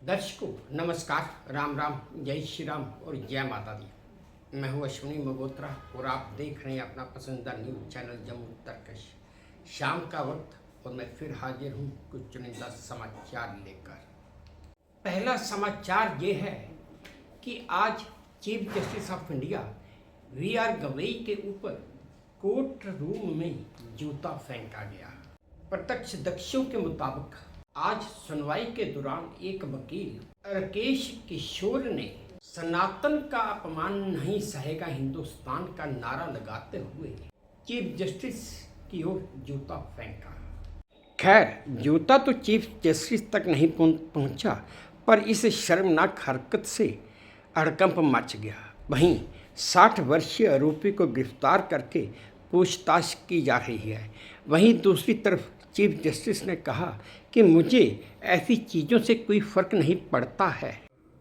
दर्शकों नमस्कार, राम राम, जय श्री राम और जय माता दी। मैं हूं अश्विनी मगोत्रा और आप देख रहे हैं अपना पसंदीदा न्यूज़ चैनल जम्मू तरकश। शाम का वक्त और मैं फिर हाजिर हूं कुछ चुनिंदा समाचार लेकर। पहला समाचार ये है कि आज chief justice of India VR. Gavai के ऊपर कोर्ट रूम में जूता फेंका गया। प्रत्यक्षदर्शियों के मुताबिक आज सुनवाई के दौरान एक वकील राकेश किशोर ने सनातन का अपमान नहीं सहेगा हिंदुस्तान का नारा लगाते हुए चीफ जस्टिस की ओर जूता फेंका। खैर, जूता तो चीफ जस्टिस तक नहीं पहुंचा, पर इस शर्मनाक हरकत से हड़कंप मच गया। वहीं 60 वर्षीय आरोपी को गिरफ्तार करके पूछताछ की जा रही है। वहीं दूसरी तरफ चीफ जस्टिस ने कहा कि मुझे ऐसी चीज़ों से कोई फर्क नहीं पड़ता है।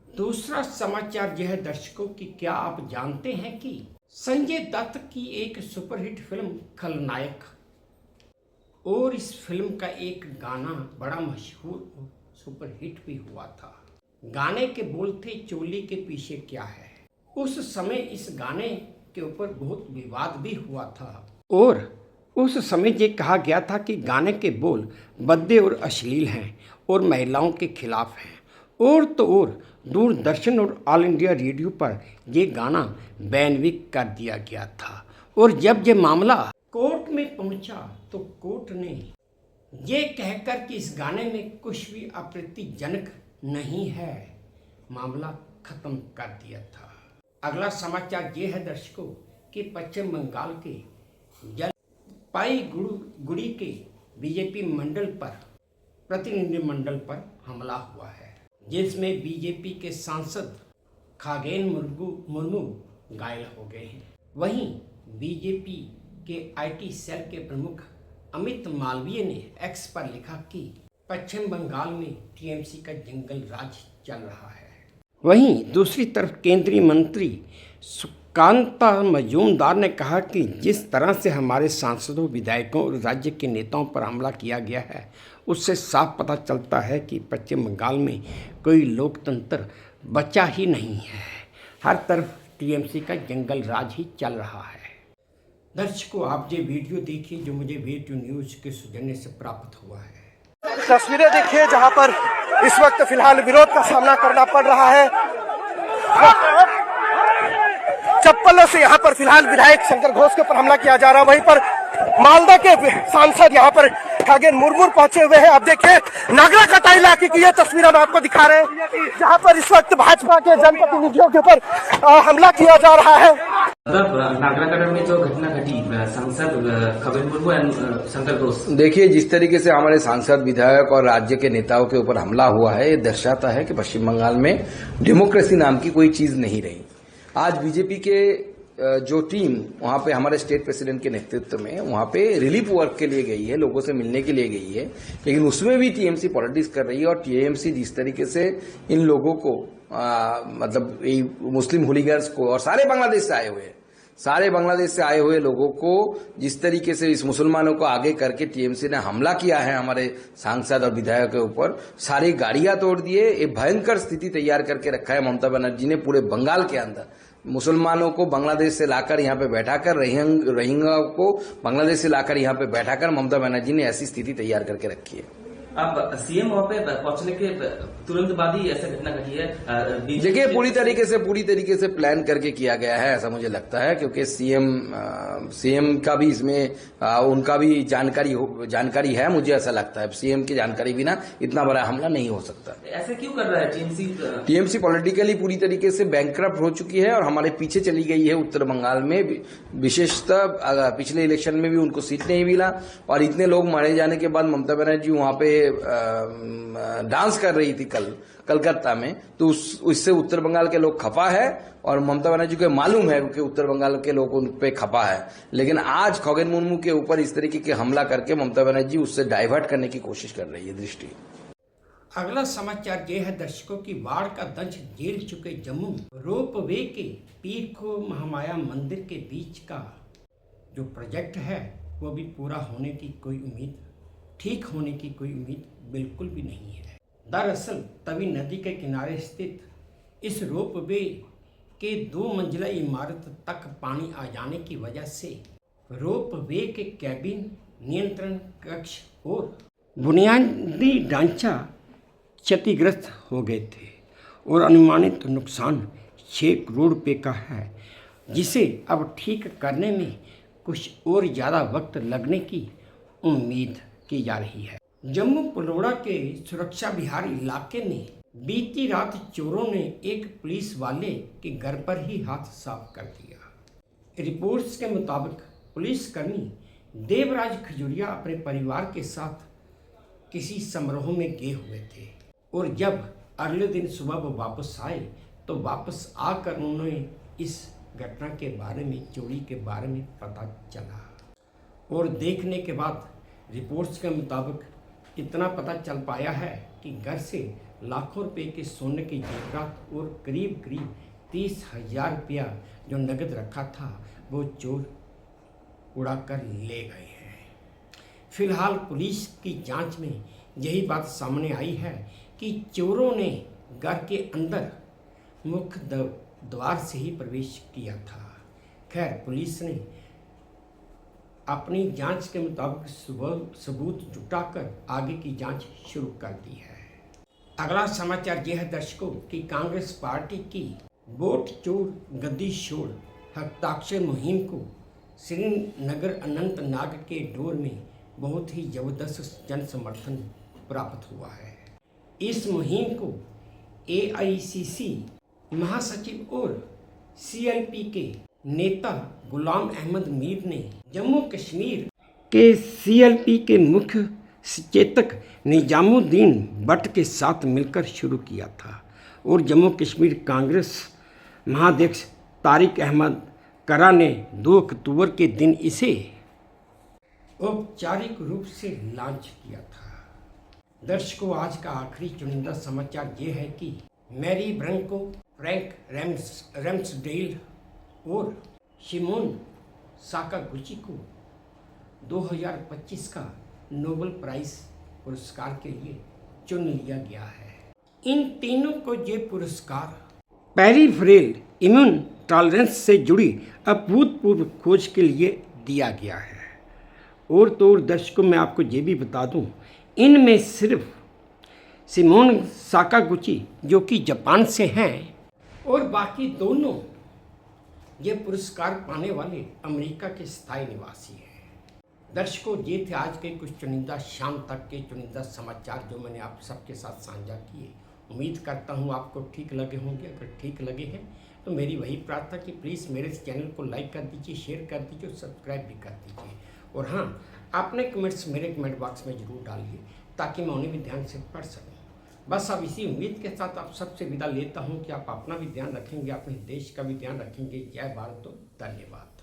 दूसरा समाचार यह है दर्शकों कि क्या आप जानते हैं कि संजय दत्त की एक सुपरहिट फिल्म खलनायक और इस फिल्म का एक गाना बड़ा मशहूर सुपरहिट भी हुआ था। गाने के बोल थे, चोली के पीछे क्या है। उस समय इस गाने के ऊपर बहुत विवाद भी हुआ था और उस समय ये कहा गया था कि गाने के बोल भद्दे और अश्लील हैं और महिलाओं के खिलाफ हैं। और तो और दूरदर्शन और ऑल इंडिया रेडियो पर ये गाना बैन भी कर दिया गया था। और जब ये मामला कोर्ट में पहुंचा तो कोर्ट ने ये कहकर कि इस गाने में कुछ भी आपत्तिजनक नहीं है, मामला खत्म कर दिया था। अगला समाचार ये है दर्शकों कि पश्चिम बंगाल के जलपाईगुड़ी के बीजेपी मंडल पर प्रतिनिधिमंडल पर हमला हुआ है, जिसमें बीजेपी के सांसद खगेन मुर्मू घायल हो गए हैं। वहीं बीजेपी के आईटी सेल के प्रमुख अमित मालवीय ने एक्स पर लिखा कि पश्चिम बंगाल में टीएमसी का जंगल राज चल रहा है। वहीं दूसरी तरफ केंद्रीय मंत्री सुकांता मजूमदार ने कहा कि जिस तरह से हमारे सांसदों, विधायकों और राज्य के नेताओं पर हमला किया गया है, उससे साफ पता चलता है कि पश्चिम बंगाल में कोई लोकतंत्र बचा ही नहीं है। हर तरफ टीएमसी का जंगल राज ही चल रहा है। दर्शकों, आप ये वीडियो देखिए जो मुझे वीडियो न्यूज़ के सौजन्य से प्राप्त हुआ है। तस्वीरें देखिए जहां पर इस वक्त फिलहाल विरोध का सामना करना पड़ रहा है। चप्पलों से यहाँ पर फिलहाल विधायक शंकर घोष के ऊपर हमला किया जा रहा है। वहीं पर मालदा के सांसद यहाँ पर खगेन मुर्मू पहुंचे हुए हैं। अब देखिए नागरा कटाई इलाके की ये तस्वीर हम आपको दिखा रहे हैं, जहाँ पर इस वक्त भाजपा के जनप्रतिनिधियों के ऊपर हमला किया जा रहा है। नागराकरण में जो घटना घटी, सांसद खगेन मुर्मू और शंकर घोष, देखिए जिस तरीके से हमारे सांसद, विधायक और राज्य के नेताओं के ऊपर हमला हुआ है, ये दर्शाता है कि पश्चिम बंगाल में डेमोक्रेसी नाम की कोई चीज नहीं रही। आज बीजेपी के जो टीम वहां पे हमारे स्टेट प्रेसिडेंट के नेतृत्व में वहां पे रिलीफ वर्क के लिए गई है, लोगों से मिलने के लिए गई है, लेकिन उसमें भी टीएमसी पॉलिटिक्स कर रही है। और टीएमसी जिस तरीके से इन लोगों को मतलब मुस्लिम हुलिगर्स को और सारे बांग्लादेश से आए हुए लोगों को जिस तरीके से इस मुसलमानों को आगे करके टीएमसी ने हमला किया है हमारे सांसद और विधायक के ऊपर, सारी गाड़ियां तोड़ दिए। एक भयंकर स्थिति तैयार करके रखा है ममता बनर्जी ने पूरे बंगाल के अंदर। मुसलमानों को बांग्लादेश से लाकर यहाँ पे बैठाकर, रोहिंग्या को बांग्लादेश से लाकर यहाँ पे बैठाकर ममता बनर्जी ने ऐसी स्थिति तैयार करके रखी है। अब सीएम वहां पे पहुंचने के तुरंत बाद ही ऐसा घटना घटी है। देखिए पूरी तरीके से प्लान करके किया गया है, ऐसा मुझे लगता है, क्योंकि सीएम का भी इसमें उनका भी जानकारी है। मुझे ऐसा लगता है सीएम की जानकारी बिना इतना बड़ा हमला नहीं हो सकता। ऐसे क्यों कर रहा है टीएमसी पॉलिटिकली पूरी तरीके से बैंकक्रप्ट हो चुकी है और हमारे पीछे चली गई है उत्तर बंगाल में। विशेषतः पिछले इलेक्शन में भी उनको सीट नहीं मिला और इतने लोग मारे जाने के बाद ममता बनर्जी वहां पे डांस कर रही थी कलकत्ता में, तो उससे उत्तर बंगाल के लोग खफा है और ममता बनर्जी को मालूम है कि उत्तर बंगाल के लोग उन पे खफा है। लेकिन आज खगेन मुर्मू के ऊपर इस तरीके के हमला करके ममता बनर्जी उससे डाइवर्ट करने की कोशिश कर रही है दृष्टि। अगला समाचार ये है दर्शकों की बाढ़ का दंश झेल चुके जम्मू रोपवे के पीर को महामाया मंदिर के बीच का जो प्रोजेक्ट है वो भी पूरा होने की कोई उम्मीद, ठीक होने की कोई उम्मीद बिल्कुल भी नहीं है। दरअसल तवी नदी के किनारे स्थित इस रोपवे के 2 मंजिला इमारत तक पानी आ जाने की वजह से रोपवे के कैबिन, नियंत्रण कक्ष और बुनियादी ढांचा क्षतिग्रस्त हो गए थे और अनुमानित नुकसान 6 करोड़ रुपये का है, जिसे अब ठीक करने में कुछ और ज़्यादा वक्त लगने की उम्मीद की जा रही है। जम्मू पलोड़ा के सुरक्षा विहार इलाके में बीती रात चोरों ने एक पुलिस वाले के घर पर ही हाथ साफ कर दिया। रिपोर्ट्स के मुताबिक पुलिसकर्मी देवराज खजुरिया अपने परिवार के साथ किसी समारोह में गए हुए थे और जब अगले दिन सुबह वो वापस आए तो वापस आकर उन्होंने इस घटना के बारे में, चोरी के बारे में पता चला और देखने के बाद रिपोर्ट्स के मुताबिक इतना पता चल पाया है कि घर से लाखों रुपए के सोने की जेवरात और करीब 30,000 रुपया जो नकद रखा था वो चोर उड़ा कर ले गए हैं। फिलहाल पुलिस की जांच में यही बात सामने आई है कि चोरों ने घर के अंदर मुख्य द्वार से ही प्रवेश किया था। खैर, पुलिस ने अपनी जांच के मुताबिक सबूत जुटाकर आगे की जांच शुरू कर दी है। अगला समाचार यह है दर्शकों कि कांग्रेस पार्टी की वोट चोर गद्दी छोड़ हस्ताक्षर मुहिम को श्रीनगर अनंतनाग के डोर में बहुत ही जबरदस्त जन समर्थन प्राप्त हुआ है। इस मुहिम को AICC महासचिव और CLP के नेता गुलाम अहमद मीर ने जम्मू कश्मीर के CLP के मुख्य सचेतक निजामुद्दीन भट्ट के साथ मिलकर शुरू किया था और जम्मू कश्मीर कांग्रेस महाध्यक्ष तारिक अहमद करा ने 2 अक्टूबर के दिन इसे औपचारिक रूप से लॉन्च किया था। दर्शकों, आज का आखिरी चुनिंदा समाचार ये है कि मैरी ब्रंको, फ्रैंक रैम्सडेल और शिमोन साकागुची को 2025 का नोबेल प्राइज पुरस्कार के लिए चुन लिया गया है। इन तीनों को ये पुरस्कार पेरिफेरल इम्यून टॉलरेंस से जुड़ी अभूतपूर्व खोज के लिए दिया गया है। और तो दर्शकों, मैं आपको ये भी बता दूं, इनमें सिर्फ शिमोन साकागुची जो कि जापान से हैं और बाकी दोनों ये पुरस्कार पाने वाले अमेरिका के स्थायी निवासी हैं। दर्शकों, ये थे आज के कुछ चुनिंदा शाम तक के चुनिंदा समाचार जो मैंने आप सबके साथ साझा किए। उम्मीद करता हूँ आपको ठीक लगे होंगे। अगर ठीक लगे हैं तो मेरी वही प्रार्थना कि प्लीज़ मेरे इस चैनल को लाइक कर दीजिए, शेयर कर दीजिए और सब्सक्राइब भी कर दीजिए। और हाँ, अपने कमेंट्स मेरे कमेंट बॉक्स में ज़रूर डालिए ताकि मैं उन्हें भी ध्यान से पढ़ सकूँ। बस अब इसी उम्मीद के साथ आप सबसे विदा लेता हूँ कि आप अपना भी ध्यान रखेंगे, अपने देश का भी ध्यान रखेंगे। जय भारत, तो धन्यवाद।